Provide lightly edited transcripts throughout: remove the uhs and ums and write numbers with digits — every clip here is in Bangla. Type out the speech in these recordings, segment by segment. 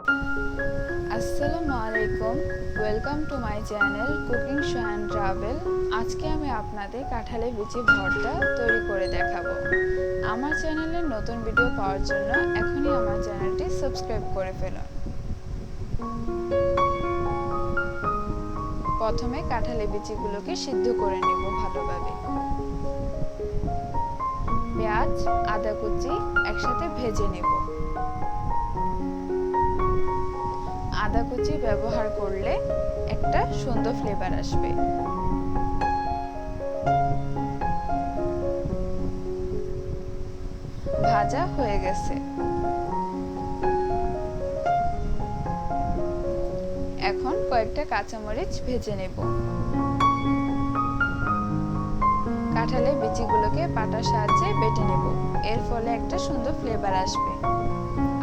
আসসালামু আলাইকুম, welcome to my channel cooking show and travel. আজকে আমি আপনাদের কাঁঠালের বিচি ভর্তা তৈরি করে দেখাবো। আমার চ্যানেলের নতুন ভিডিও পাওয়ার জন্য এখনই আমার চ্যানেলটি সাবস্ক্রাইব করে ফেলুন। প্রথমে কাঁঠালের বিচিগুলোকে সিদ্ধ করে নেব ভালোভাবে। পেঁয়াজ, আদা কুচি একসাথে ভেজে নেব। আদা কুচি ব্যবহার করলে একটা সুন্দর ফ্লেভার আসবে। ভাজা হয়ে গেছে। এখন কয়েকটা কাঁচামরিচ ভেজে নেব। কাঁঠালের বিচিগুলোকে পাটার সাহায্যে বেটে নেব। এর ফলে একটা সুন্দর ফ্লেভার আসবে।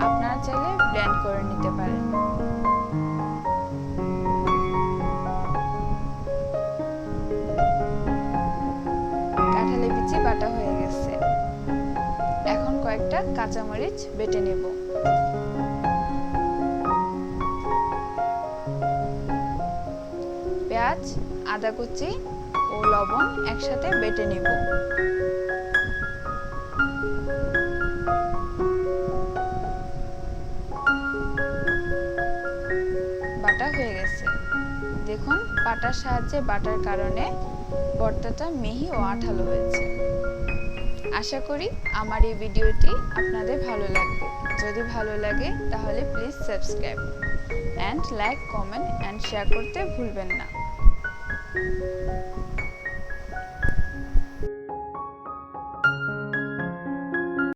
আপনারা চাইলে ব্লেন্ড করে নিতে পারেন। কাঁঠালের বিচি বাটা হয়ে গেছে। এখন কয়েকটা কাঁচামরিচ বেটে নেব। পেঁয়াজ, আদা কুচি ও লবণ একসাথে বেটে নেব। বাটা হয়ে গেছে। দেখুন, পাটার সাহায্যে বাটার কারণে ভর্তাটা মিহি ও আঠালো হয়েছে। আশা করি আমার এই ভিডিওটি আপনাদের ভালো লাগবে। যদি ভালো লাগে তাহলে please subscribe and like, comment and share করতে ভুলবেন না।